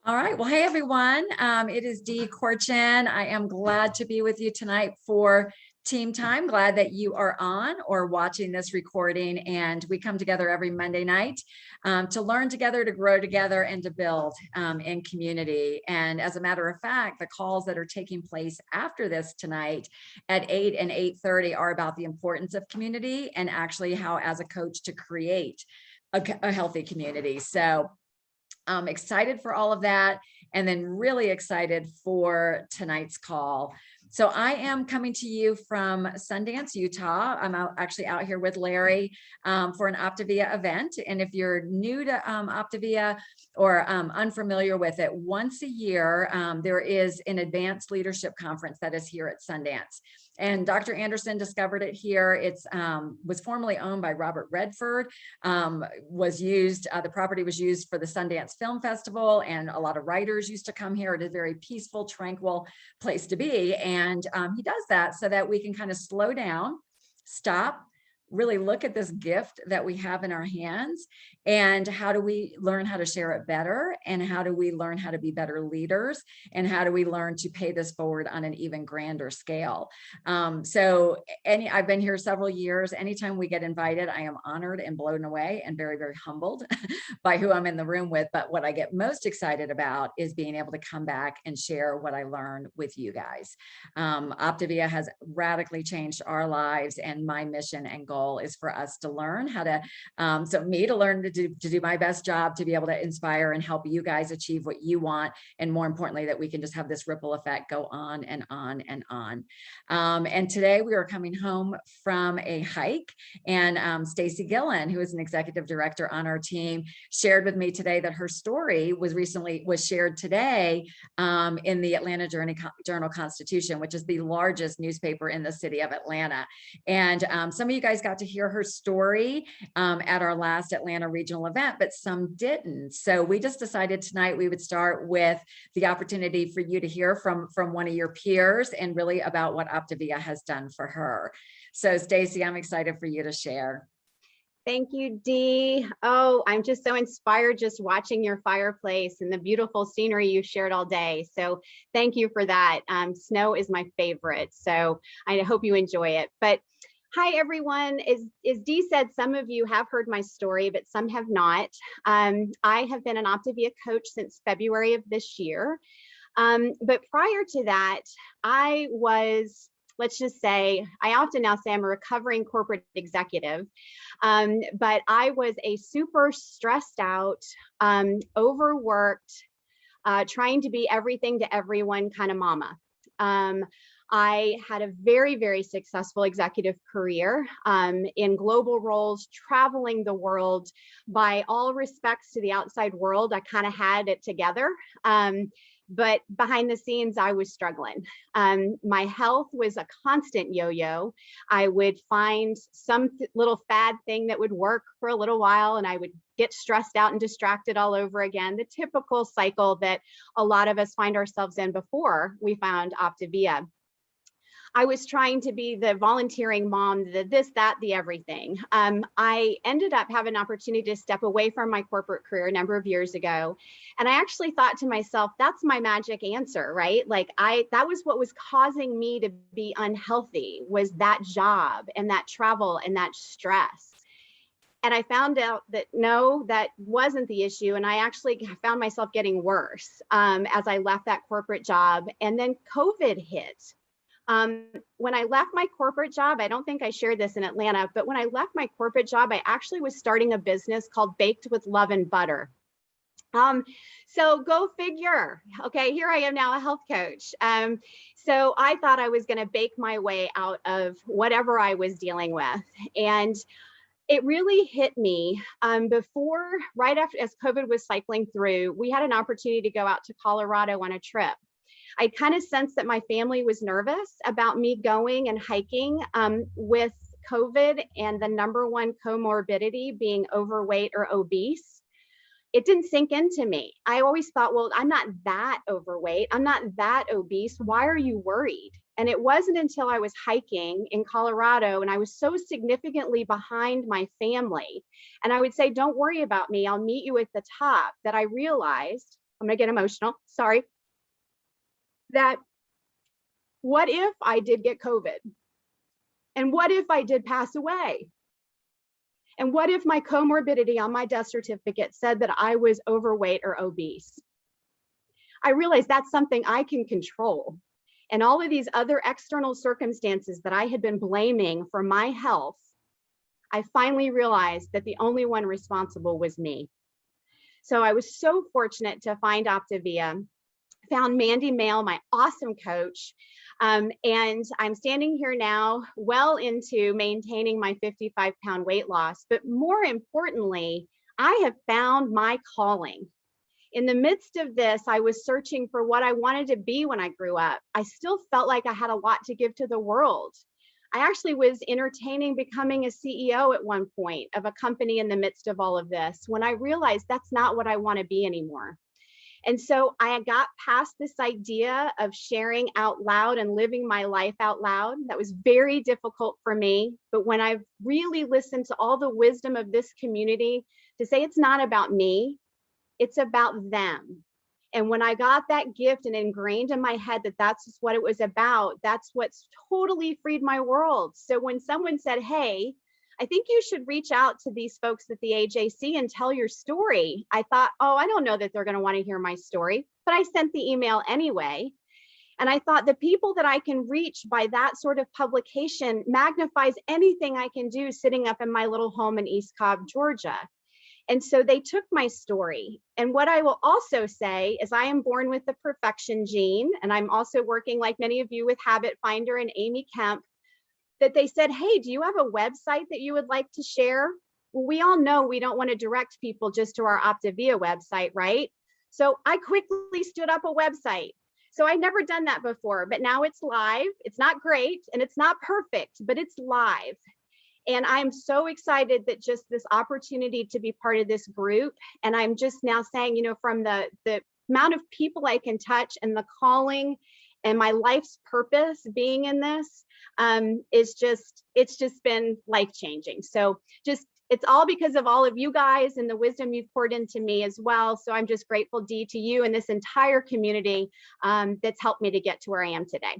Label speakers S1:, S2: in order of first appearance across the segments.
S1: All right. Well, hey, everyone. It is Dee Corchin. I am glad to be with you tonight for Team Time. Glad that you are on or watching this recording. And we come together every Monday night to learn together, to grow together, and to build in community. And as a matter of fact, the calls that are taking place after this tonight at 8 and 8:30 are about the importance of community and actually how, as a coach, to create a healthy community. So I'm excited for all of that, and then really excited for tonight's call. So I am coming to you from Sundance, Utah. I'm actually out here with Larry for an Optavia event. And if you're new to Optavia or unfamiliar with it, once a year, there is an advanced leadership conference that is here at Sundance. And Dr. Anderson discovered it here. It's was formerly owned by Robert Redford, the property was used for the Sundance Film Festival, and a lot of writers used to come here. It is a very peaceful, tranquil place to be. And he does that so that we can kind of slow down, stop, really look at this gift that we have in our hands, and how do we learn how to share it better, and how do we learn how to be better leaders, and how do we learn to pay this forward on an even grander scale. I've been here several years. Anytime we get invited, I am honored and blown away and very, very humbled by who I'm in the room with. But what I get most excited about is being able to come back and share what I learned with you guys. Optavia has radically changed our lives, and my mission and goal is for us to learn how to, to learn to do my best job, to be able to inspire and help you guys achieve what you want. And more importantly, that we can just have this ripple effect go on and on and on. And today we are coming home from a hike, and Stacy Gillen, who is an executive director on our team, shared with me today that her story was shared today in the Atlanta Journal-Constitution, which is the largest newspaper in the city of Atlanta. And some of you guys got to hear her story at our last Atlanta regional event, but some didn't. So we just decided tonight we would start with the opportunity for you to hear from one of your peers and really about what Optavia has done for her. So Stacy, I'm excited for you to share.
S2: Thank you, Dee. Oh, I'm just so inspired just watching your fireplace and the beautiful scenery you shared all day. So thank you for that. Snow is my favorite, so I hope you enjoy it. But hi, everyone. As Dee said, some of you have heard my story, but some have not. I have been an Optavia coach since February of this year. But prior to that, I was, let's just say, I often now say I'm a recovering corporate executive, but I was a super stressed out, overworked, trying to be everything to everyone kind of mama. I had a very, very successful executive career in global roles, traveling the world. By all respects to the outside world, I kind of had it together. But behind the scenes, I was struggling. My health was a constant yo-yo. I would find some little fad thing that would work for a little while, and I would get stressed out and distracted all over again. The typical cycle that a lot of us find ourselves in before we found Optavia. I was trying to be the volunteering mom, the this, that, the everything. I ended up having an opportunity to step away from my corporate career a number of years ago. And I actually thought to myself, that's my magic answer, right? Like that was what was causing me to be unhealthy, was that job and that travel and that stress. And I found out that no, that wasn't the issue. And I actually found myself getting worse as I left that corporate job. And then COVID hit. When I left my corporate job, I don't think I shared this in Atlanta, but when I left my corporate job, I actually was starting a business called Baked with Love and Butter. So go figure. Okay, here I am now, a health coach. So I thought I was going to bake my way out of whatever I was dealing with. And it really hit me right after, as COVID was cycling through, we had an opportunity to go out to Colorado on a trip. I kind of sensed that my family was nervous about me going and hiking with COVID and the number one comorbidity being overweight or obese. It didn't sink into me. I always thought, well, I'm not that overweight. I'm not that obese. Why are you worried? And it wasn't until I was hiking in Colorado and I was so significantly behind my family. And I would say, don't worry about me. I'll meet you at the top, that I realized I'm gonna get emotional, sorry, that what if I did get COVID? And what if I did pass away? And what if my comorbidity on my death certificate said that I was overweight or obese? I realized that's something I can control. And all of these other external circumstances that I had been blaming for my health, I finally realized that the only one responsible was me. So I was so fortunate to find Optavia, found Mandy Mail, my awesome coach. And I'm standing here now well into maintaining my 55-pound weight loss. But more importantly, I have found my calling. In the midst of this, I was searching for what I wanted to be when I grew up. I still felt like I had a lot to give to the world. I actually was entertaining becoming a CEO at one point of a company in the midst of all of this, when I realized that's not what I want to be anymore. And so I got past this idea of sharing out loud and living my life out loud. That was very difficult for me. But when I really listened to all the wisdom of this community to say it's not about me, it's about them. And when I got that gift and ingrained in my head that that's just what it was about, that's what's totally freed my world. So when someone said, hey, I think you should reach out to these folks at the AJC and tell your story, I thought, oh, I don't know that they're going to want to hear my story, but I sent the email anyway. And I thought the people that I can reach by that sort of publication magnifies anything I can do sitting up in my little home in East Cobb, Georgia. And so they took my story. And what I will also say is I am born with the perfection gene. And I'm also working, like many of you, with Habit Finder and Amy Kemp, that they said, hey, do you have a website that you would like to share? Well, we all know we don't want to direct people just to our Optavia website, right? So I quickly stood up a website. So I'd never done that before, but now it's live. It's not great and it's not perfect, but it's live. And I'm so excited that just this opportunity to be part of this group. And I'm just now saying, you know, from the amount of people I can touch and the calling and my life's purpose being in this it's just been life-changing. So it's all because of all of you guys and the wisdom you've poured into me as well. So I'm just grateful, Dee, to you and this entire community that's helped me to get to where I am today.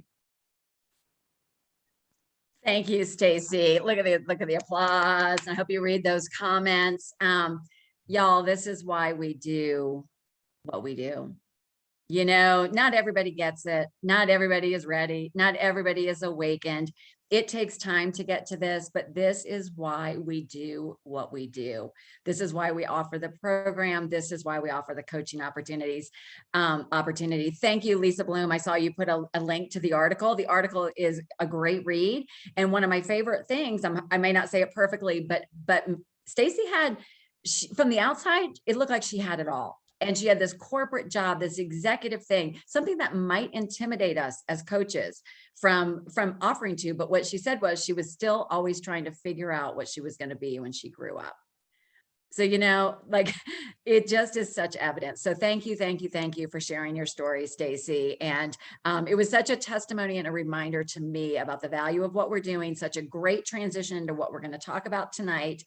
S1: Thank you, Stacy. Look at the applause. I hope you read those comments. Y'all, this is why we do what we do. You know, not everybody gets it. Not everybody is ready. Not everybody is awakened. It takes time to get to this, but this is why we do what we do. This is why we offer the program. This is why we offer the coaching opportunity. Thank you, Lisa Bloom. I saw you put a link to the article. The article is a great read. And one of my favorite things, I may not say it perfectly, but Stacy from the outside, it looked like she had it all. And she had this corporate job, this executive thing, something that might intimidate us as coaches from offering to. But what she said was she was still always trying to figure out what she was going to be when she grew up. So, you know, like it just is such evidence. So thank you for sharing your story, Stacy. And it was such a testimony and a reminder to me about the value of what we're doing, such a great transition into what we're going to talk about tonight.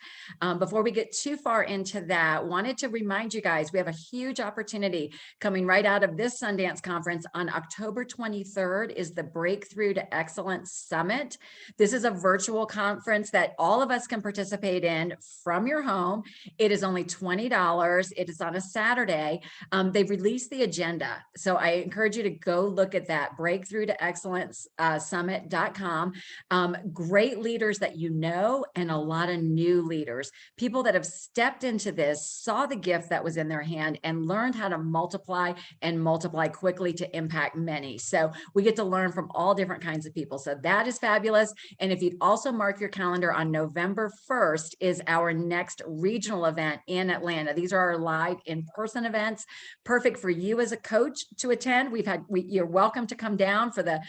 S1: Before we get too far into that, wanted to remind you guys, we have a huge opportunity coming right out of this Sundance conference on October 23rd is the Breakthrough to Excellence Summit. This is a virtual conference that all of us can participate in from your home. It is only $20. It is on a Saturday. They've released the agenda. So I encourage you to go look at that, breakthrough to excellence summit.com. Great leaders that you know, and a lot of new leaders, people that have stepped into this, saw the gift that was in their hand and learned how to multiply and multiply quickly to impact many. So we get to learn from all different kinds of people. So that is fabulous. And if you'd also mark your calendar, on November 1st is our next regional event in Atlanta. These are our live in-person events, perfect for you as a coach to attend. You're welcome to come down for the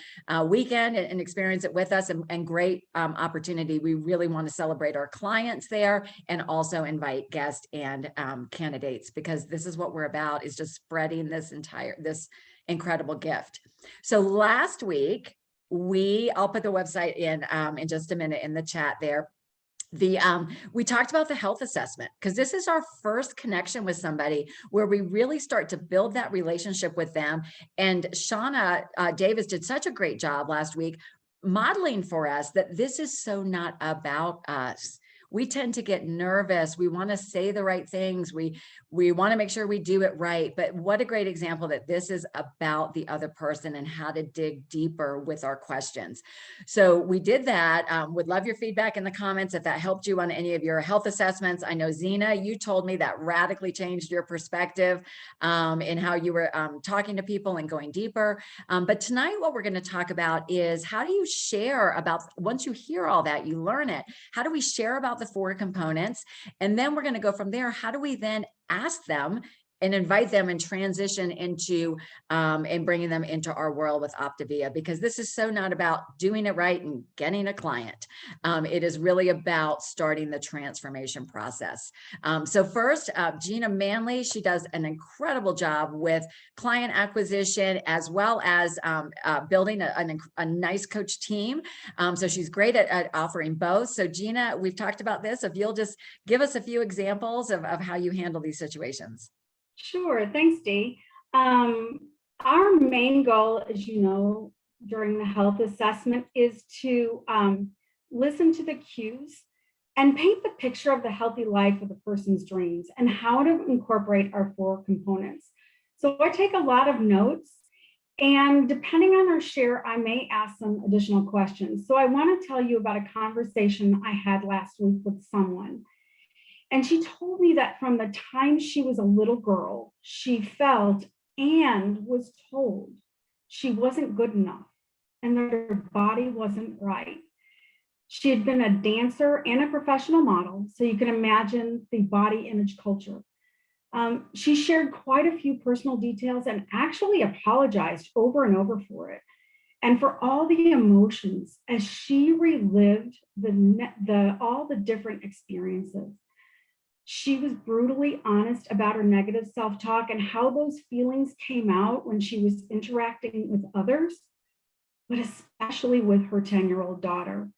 S1: weekend and experience it with us, and great opportunity. We really want to celebrate our clients there and also invite guests and candidates, because this is what we're about, is just spreading this incredible gift. So last week, I'll put the website in just a minute in the chat there. We talked about the health assessment because this is our first connection with somebody where we really start to build that relationship with them. And Shauna Davis did such a great job last week modeling for us that this is so not about us. We tend to get nervous. We want to say the right things. We want to make sure we do it right. But what a great example that this is about the other person and how to dig deeper with our questions. So we did that. Would love your feedback in the comments if that helped you on any of your health assessments. I know, Zena, you told me that radically changed your perspective in how you were talking to people and going deeper. But tonight, what we're going to talk about is how do you share about, once you hear all that, you learn it, how do we share about the 4 components? And then we're going to go from there. How do we then ask them and invite them and transition into and bringing them into our world with Optavia, because this is so not about doing it right and getting a client. It is really about starting the transformation process. So first, Gina Manley, she does an incredible job with client acquisition as well as building a nice coach team. So she's great at offering both. So Gina, we've talked about this. If you'll just give us a few examples of how you handle these situations.
S3: Sure. Thanks, Dee. Our main goal, as you know, during the health assessment is to listen to the cues and paint the picture of the healthy life of the person's dreams and how to incorporate our 4 components. So I take a lot of notes, and depending on our share, I may ask some additional questions. So I want to tell you about a conversation I had last week with someone. And she told me that from the time she was a little girl, she felt and was told she wasn't good enough and that her body wasn't right. She had been a dancer and a professional model, so you can imagine the body image culture. She shared quite a few personal details and actually apologized over and over for it, and for all the emotions as she relived all the different experiences. She was brutally honest about her negative self-talk and how those feelings came out when she was interacting with others, but especially with her 10-year-old daughter.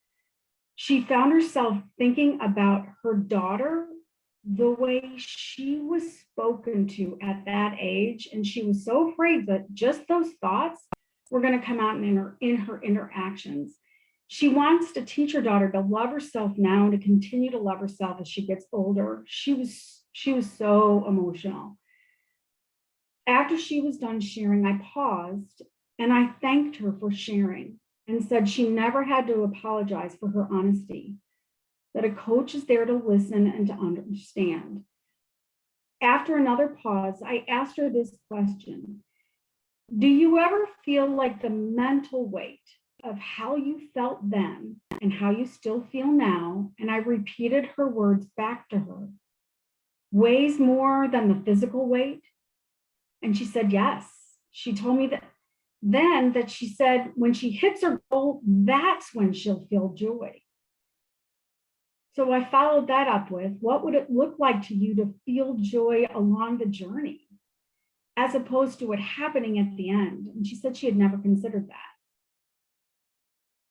S3: She found herself thinking about her daughter the way she was spoken to at that age, and she was so afraid that just those thoughts were going to come out in her interactions. She wants to teach her daughter to love herself now and to continue to love herself as she gets older. She was so emotional. After she was done sharing, I paused and I thanked her for sharing and said she never had to apologize for her honesty, that a coach is there to listen and to understand. After another pause, I asked her this question: do you ever feel like the mental weight of how you felt then and how you still feel now, and I repeated her words back to her, weighs more than the physical weight? And she said yes. She told me that she said when she hits her goal, that's when she'll feel joy. So I followed that up with, what would it look like to you to feel joy along the journey, as opposed to it happening at the end? And she said she had never considered that.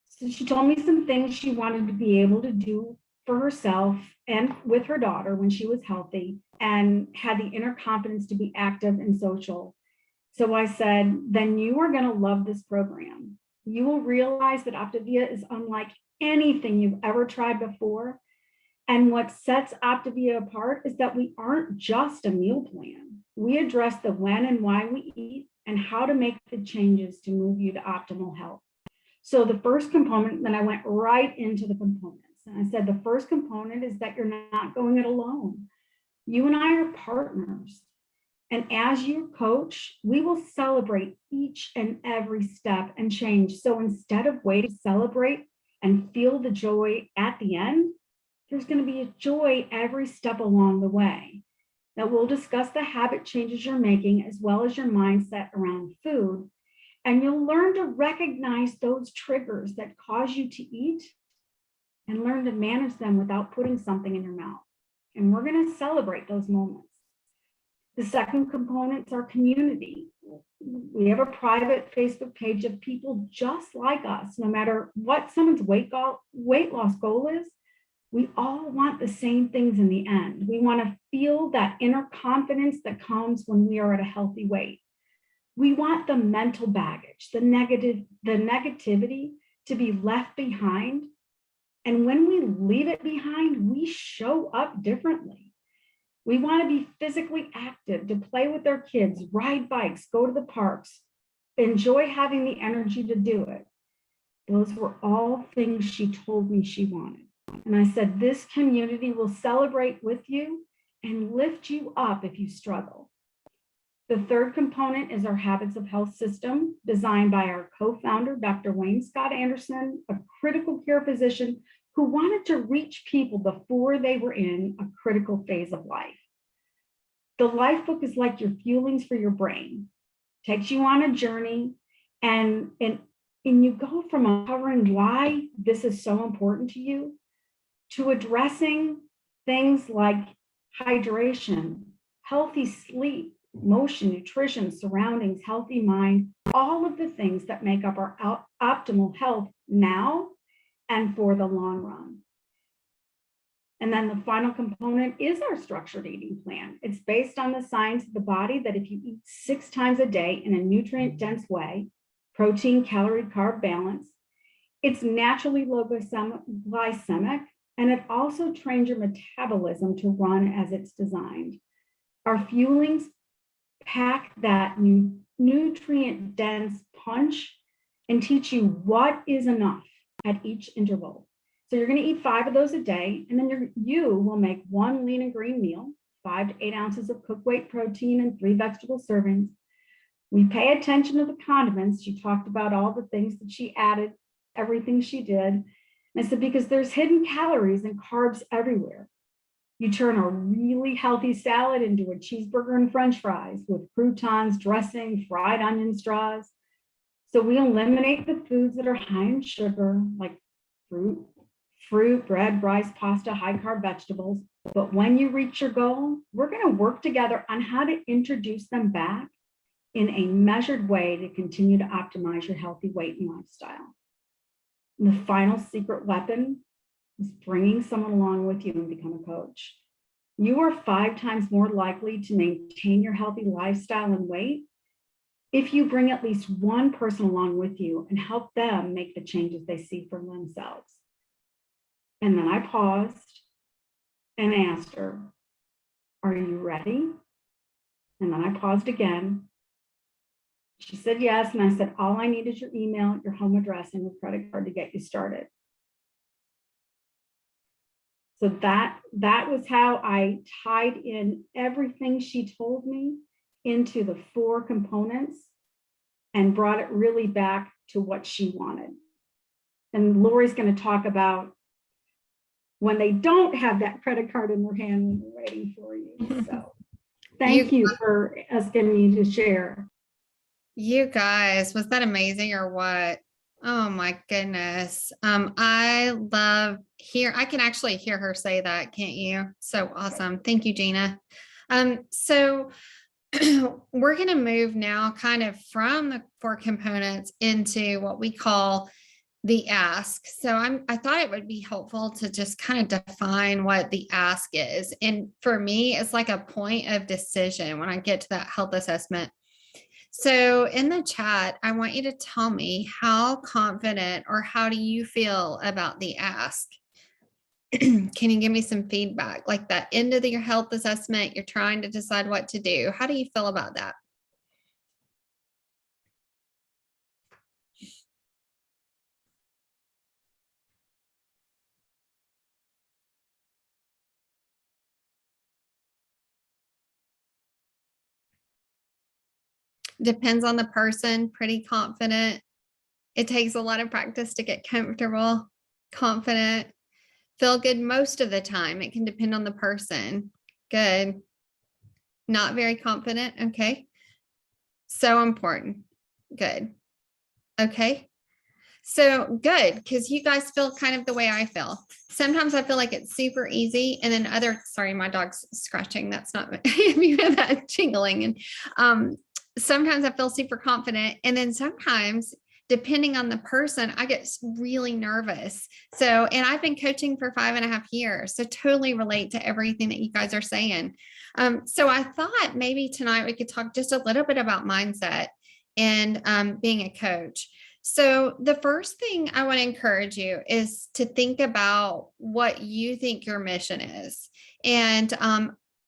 S3: So she told me some things she wanted to be able to do for herself and with her daughter when she was healthy and had the inner confidence to be active and social. So I said, then you are going to love this program. You will realize that Optavia is unlike anything you've ever tried before. And what sets Optavia apart is that we aren't just a meal plan. We address the when and why we eat and how to make the changes to move you to optimal health. So the first component, then I went right into the components. And I said, the first component is that you're not going it alone. You and I are partners. And as your coach, we will celebrate each and every step and change. So instead of waiting to celebrate and feel the joy at the end, there's going to be a joy every step along the way. Now we'll discuss the habit changes you're making as well as your mindset around food. And you'll learn to recognize those triggers that cause you to eat and learn to manage them without putting something in your mouth. And we're going to celebrate those moments. The second component is our community. We have a private Facebook page of people just like us. No matter what someone's weight loss goal is, We all want the same things in the end. We want to feel that inner confidence that comes when we are at a healthy weight. We want the mental baggage, the negativity to be left behind. And when we leave it behind, we show up differently. We want to be physically active, to play with our kids, ride bikes, go to the parks, enjoy having the energy to do it. Those were all things she told me she wanted. And I said, this community will celebrate with you and lift you up if you struggle. The third component is our Habits of Health system, designed by our co-founder, Dr. Wayne Scott Anderson, a critical care physician who wanted to reach people before they were in a critical phase of life. The Life Book is like your fuelings for your brain. Takes you on a journey, and you go from uncovering why this is so important to you to addressing things like hydration, healthy sleep, motion, nutrition, surroundings, healthy mind, all of the things that make up our optimal health now and for the long run. And then the final component is our structured eating plan. It's based on the science of the body that if you eat 6 times a day in a nutrient-dense way, protein, calorie, carb balance, it's naturally low glycemic, and it also trains your metabolism to run as it's designed. Our fuelings pack that nutrient-dense punch and teach you what is enough at each interval. So you're going to eat 5 of those a day, and then you will make 1 lean and green meal, 5 to 8 ounces of cooked weight protein and 3 vegetable servings. We pay attention to the condiments. She talked about all the things that she added, everything she did. And I said, because there's hidden calories and carbs everywhere. You turn a really healthy salad into a cheeseburger and French fries with croutons, dressing, fried onion straws. So we eliminate the foods that are high in sugar, like fruit, bread, rice, pasta, high carb vegetables. But when you reach your goal, we're going to work together on how to introduce them back in a measured way to continue to optimize your healthy weight and lifestyle. And the final secret weapon is bringing someone along with you and become a coach. You are 5 times more likely to maintain your healthy lifestyle and weight if you bring at least one person along with you and help them make the changes they see for themselves. And then I paused and asked her, are you ready? And then I paused again. She said yes, and I said, all I need is your email, your home address, and your credit card to get you started. So that was how I tied in everything she told me into the 4 components and brought it really back to what she wanted. And Lori's going to talk about when they don't have that credit card in their hand when they're waiting for you. So thank you for asking me to share.
S4: You guys, was that amazing or what? Oh my goodness. I can actually hear her say that, can't you? So awesome. Thank you, Gina. So we're going to move now kind of from the 4 components into what we call the ask. So I thought it would be helpful to just kind of define what the ask is. And for me, it's like a point of decision when I get to that health assessment. So in the chat, I want you to tell me how confident or how do you feel about the ask? Can you give me some feedback? Like that end of your health assessment, you're trying to decide what to do. How do you feel about that? Depends on the person, pretty confident. It takes a lot of practice to get comfortable, confident, feel good most of the time. It can depend on the person. Good. Not very confident. Okay. So important. Good. Okay. So good, because you guys feel kind of the way I feel. Sometimes I feel like it's super easy, and then sorry, my dog's scratching. That's not, if you hear that jingling. And sometimes I feel super confident, and then sometimes depending on the person, I get really nervous. So, and I've been coaching for 5.5 years, so totally relate to everything that you guys are saying. So I thought maybe tonight we could talk just a little bit about mindset and being a coach. So the first thing I want to encourage you is to think about what you think your mission is. And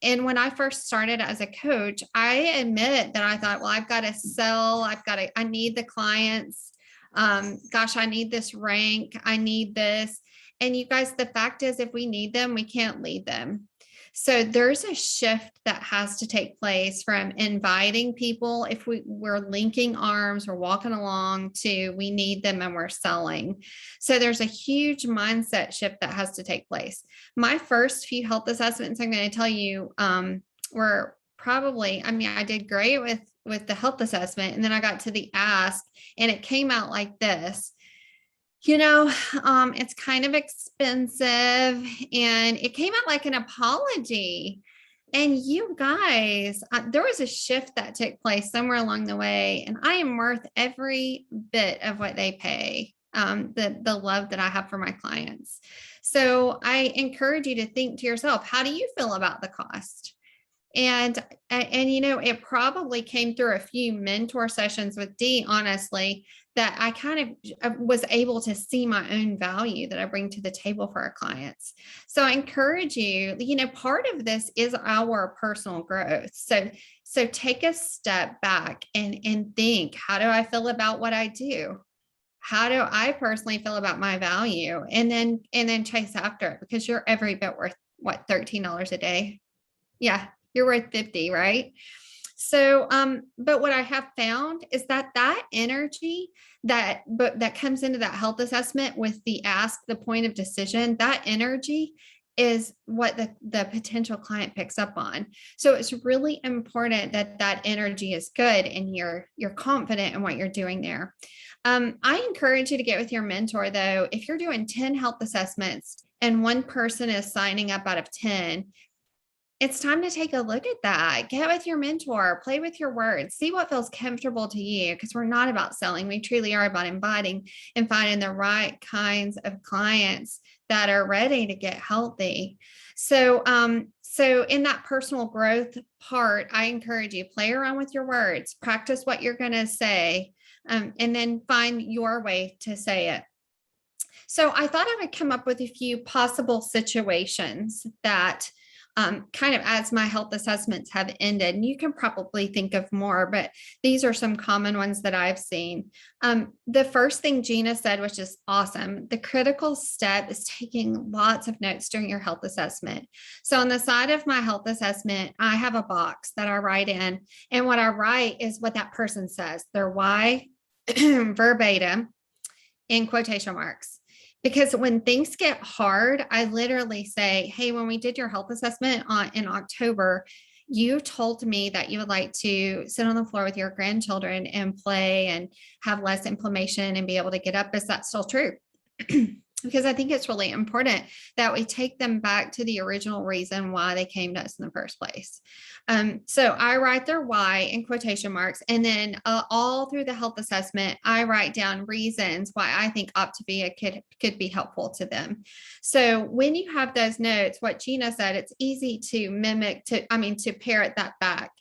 S4: when I first started as a coach, I admit that I thought, well, I've got to sell, I need the clients. Gosh, I need this rank. I need this. And you guys, the fact is, if we need them, we can't lead them. So there's a shift that has to take place from inviting people. If we're linking arms, we're walking along, to we need them and we're selling. So there's a huge mindset shift that has to take place. My first few health assessments, I'm going to tell you, were probably, I did great with the health assessment. And then I got to the ask and it came out like this. It's kind of expensive, and it came out like an apology. And you guys, there was a shift that took place somewhere along the way, and I am worth every bit of what they pay, the love that I have for my clients. So I encourage you to think to yourself, how do you feel about the cost? And it probably came through a few mentor sessions with Dee, honestly, that I kind of was able to see my own value that I bring to the table for our clients. So I encourage you, part of this is our personal growth. So take a step back and think, how do I feel about what I do? How do I personally feel about my value? And then chase after it, because you're every bit worth, what, $13 a day? Yeah, you're worth 50, right? So, but what I have found is that energy that comes into that health assessment with the ask, the point of decision, that energy is what the potential client picks up on. So it's really important that energy is good and you're confident in what you're doing there. I encourage you to get with your mentor, though. If you're doing 10 health assessments and one person is signing up out of 10, it's time to take a look at that. Get with your mentor, play with your words, see what feels comfortable to you, because we're not about selling. We truly are about inviting and finding the right kinds of clients that are ready to get healthy. So in that personal growth part, I encourage you, play around with your words, practice what you're going to say, and then find your way to say it. So I thought I would come up with a few possible situations that kind of as my health assessments have ended, and you can probably think of more, but these are some common ones that I've seen. The first thing Gina said, which is awesome, the critical step is taking lots of notes during your health assessment. So on the side of my health assessment, I have a box that I write in, and what I write is what that person says, their why, verbatim, in quotation marks. Because when things get hard, I literally say, hey, when we did your health assessment in October, you told me that you would like to sit on the floor with your grandchildren and play and have less inflammation and be able to get up. Is that still true? Because I think it's really important that we take them back to the original reason why they came to us in the first place. So I write their why in quotation marks, and then all through the health assessment, I write down reasons why I think Optavia could be helpful to them. So when you have those notes, what Gina said, it's easy to mimic, to parrot that back.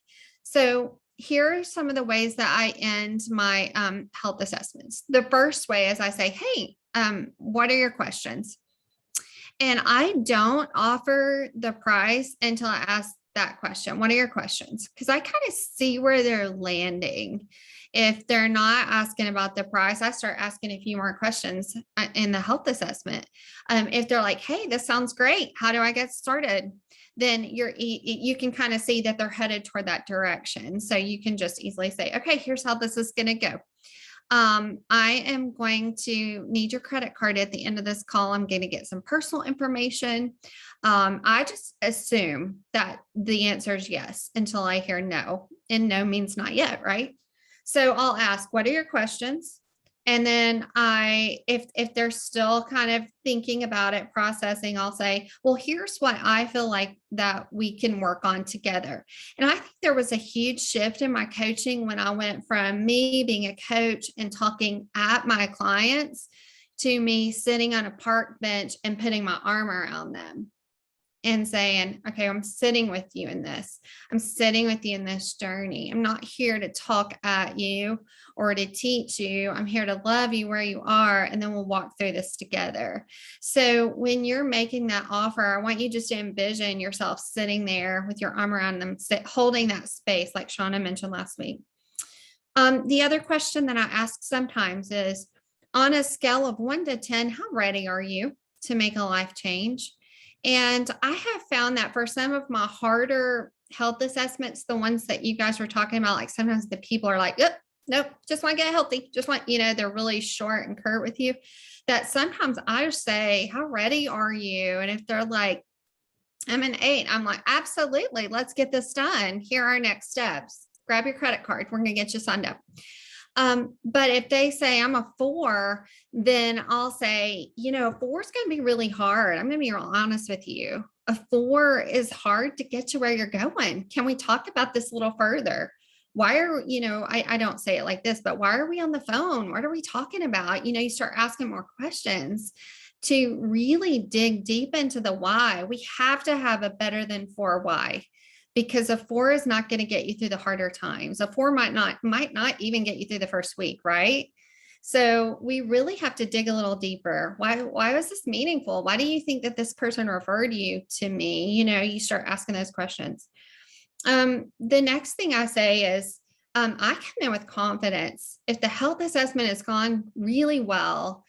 S4: So here are some of the ways that I end my health assessments. The first way is I say, hey, what are your questions? And I don't offer the price until I ask that question. What are your questions? Because I kind of see where they're landing. If they're not asking about the price, I start asking a few more questions in the health assessment. If they're like, hey, this sounds great, how do I get started? Then you can kind of see that they're headed toward that direction. So you can just easily say, okay, here's how this is going to go. I am going to need your credit card at the end of this call. I'm going to get some personal information. I just assume that the answer is yes until I hear no, and no means not yet, right? So I'll ask, what are your questions? And then if they're still kind of thinking about it, processing, I'll say, well, here's what I feel like that we can work on together. And I think there was a huge shift in my coaching when I went from me being a coach and talking at my clients to me sitting on a park bench and putting my arm around them and saying, okay, I'm sitting with you in this. I'm sitting with you in this journey. I'm not here to talk at you or to teach you. I'm here to love you where you are. And then we'll walk through this together. So when you're making that offer, I want you just to envision yourself sitting there with your arm around them, holding that space like Shauna mentioned last week. The other question that I ask sometimes is, on a scale of 1 to 10, how ready are you to make a life change? And I have found that for some of my harder health assessments, the ones that you guys were talking about, like sometimes the people are like, oh, nope, just want to get healthy. Just want, they're really short and curt with you. That sometimes I just say, how ready are you? And if they're like, I'm an 8, I'm like, absolutely, let's get this done. Here are our next steps. Grab your credit card. We're going to get you signed up. But if they say I'm a 4, then I'll say, 4 is going to be really hard. I'm going to be real honest with you. A 4 is hard to get to where you're going. Can we talk about this a little further? Why are, I don't say it like this, but why are we on the phone? What are we talking about? You start asking more questions to really dig deep into the why. We have to have a better than 4 why. Because a 4 is not going to get you through the harder times. A 4 might not even get you through the first week, right? So we really have to dig a little deeper. Why was this meaningful? Why do you think that this person referred you to me? You start asking those questions. The next thing I say is, I come in with confidence. If the health assessment has gone really well,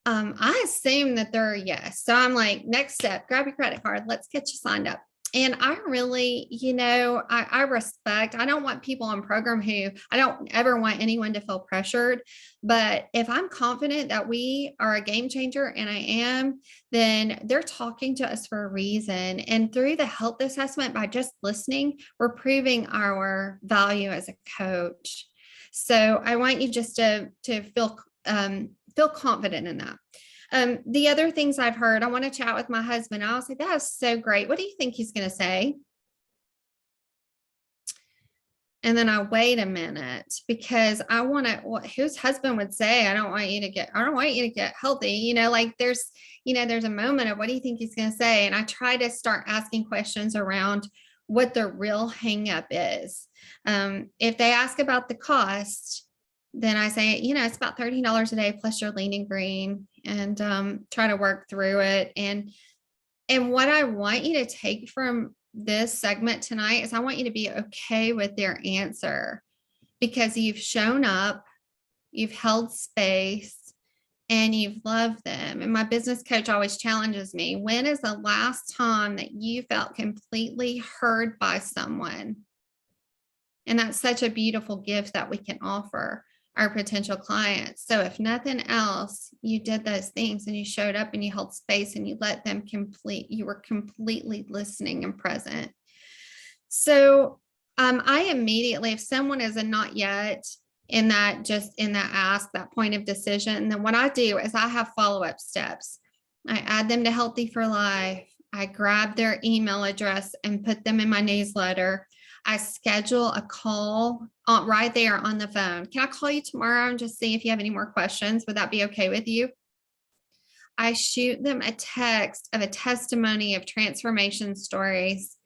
S4: I assume that they're a yes. So I'm like, next step, grab your credit card. Let's get you signed up. And I really, I respect, I don't want people on program I don't ever want anyone to feel pressured. But if I'm confident that we are a game changer, and I am, then they're talking to us for a reason. And through the health assessment, by just listening, we're proving our value as a coach. So I want you just to feel confident in that. The other things I've heard, I want to chat with my husband. I'll say, that is so great. What do you think he's going to say? And then I wait a minute, because I want to, whose husband would say, I don't want you to get healthy. There's a moment of, what do you think he's going to say? And I try to start asking questions around what the real hang up is. If they ask about the cost, then I say, it's about $13 a day plus your lean and green, and try to work through it. And what I want you to take from this segment tonight is, I want you to be okay with their answer, because you've shown up, you've held space, and you've loved them. And my business coach always challenges me, when is the last time that you felt completely heard by someone? And that's such a beautiful gift that we can offer our potential clients. So if nothing else, you did those things, and you showed up, and you held space, and you let them you were completely listening and present. So I immediately, if someone is a not yet in that ask, that point of decision, then what I do is I have follow-up steps. I add them to Healthy for Life. I grab their email address and put them in my newsletter. I schedule a call right there on the phone. Can I call you tomorrow and just see if you have any more questions? Would that be okay with you? I shoot them a text of a testimony of transformation stories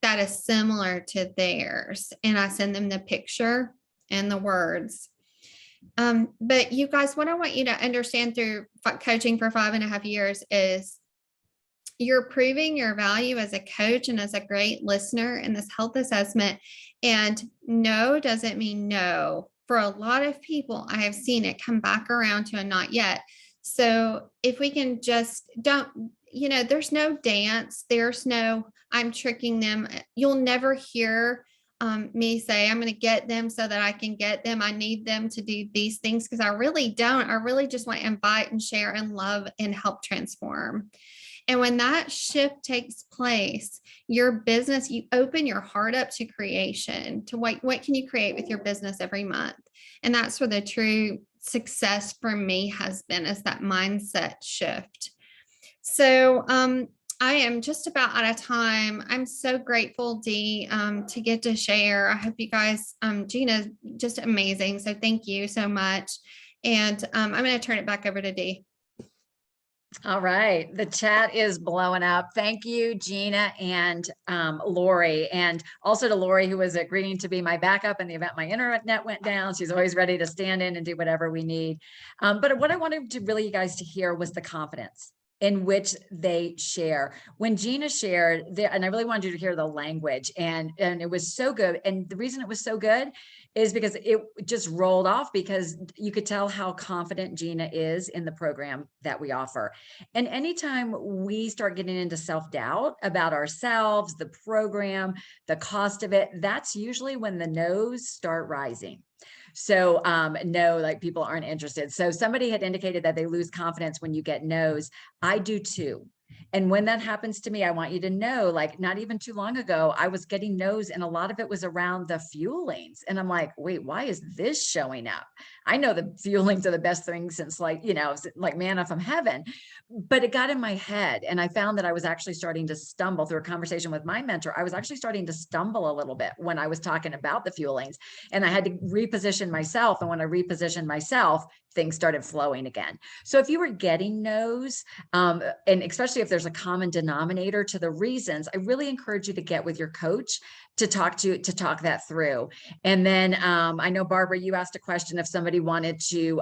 S4: that is similar to theirs, and I send them the picture and the words. But you guys, what I want you to understand through coaching for 5.5 years is, you're proving your value as a coach and as a great listener in this health assessment. And no doesn't mean no. For a lot of people, I have seen it come back around to a not yet. So if we can just there's no dance. There's no, I'm tricking them. You'll never hear me say, I'm going to get them so that I can get them. I need them to do these things, because I really don't. I really just want to invite and share and love and help transform. And when that shift takes place, your business, you open your heart up to creation, to what can you create with your business every month? And that's where the true success for me has been, is that mindset shift. So I am just about out of time. I'm so grateful, Dee, to get to share. I hope you guys, Gina's just amazing. So thank you so much. And I'm going to turn it back over to Dee.
S1: All right. The chat is blowing up. Thank you, Gina and Lori. And also to Lori, who was agreeing to be my backup in the event my internet went down. She's always ready to stand in and do whatever we need. But what I wanted to really you guys to hear was the confidence in which they share. When Gina shared, and I really wanted you to hear the language, and it was so good. And the reason it was so good is because it just rolled off, because you could tell how confident Gina is in the program that we offer. And anytime we start getting into self-doubt about ourselves, the program, the cost of it, that's usually when the no's start rising. So no, like people aren't interested. So somebody had indicated that they lose confidence when you get no's. I do too. And when that happens to me, I want you to know, like, not even too long ago, I was getting no's, and a lot of it was around the fuelings. And I'm like, wait, why is this showing up? I know the fuelings are the best thing since, like, you know, like manna from heaven, but it got in my head. And I found that I was actually starting to stumble through a conversation with my mentor. I was actually starting to stumble a little bit when I was talking about the fuelings, and I had to reposition myself. And when I repositioned myself, things started flowing again. So if you were getting no's, and especially if there's a common denominator to the reasons, I really encourage you to get with your coach to talk that through. And then I know, Barbara, you asked a question if somebody wanted to,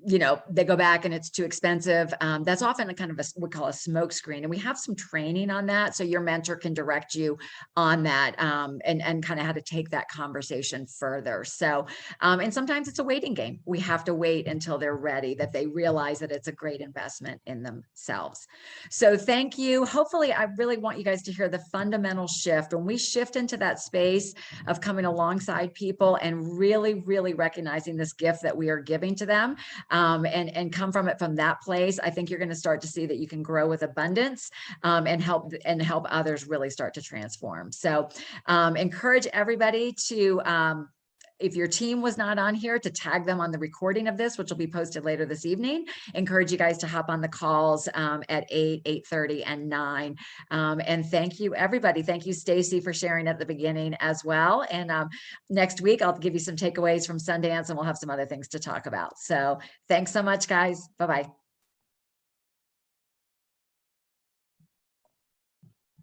S1: you know, they go back and it's too expensive. That's often a kind of we call a smoke screen. And we have some training on that, so your mentor can direct you on that, and kind of how to take that conversation further. So, and sometimes it's a waiting game. We have to wait until they're ready, that they realize that it's a great investment in themselves. So thank you. Hopefully, I really want you guys to hear the fundamental shift. When we shift into that space of coming alongside people and really, really recognizing this gift that we are giving to them, and come from it from that place, I think you're going to start to see that you can grow with abundance, and help others really start to transform. So encourage everybody to, if your team was not on here, to tag them on the recording of this, which will be posted later this evening. Encourage you guys to hop on the calls at 8, 8:30, and 9. And thank you, everybody. Thank you, Stacy, for sharing at the beginning as well. And next week, I'll give you some takeaways from Sundance, and we'll have some other things to talk about. So thanks so much, guys. Bye-bye.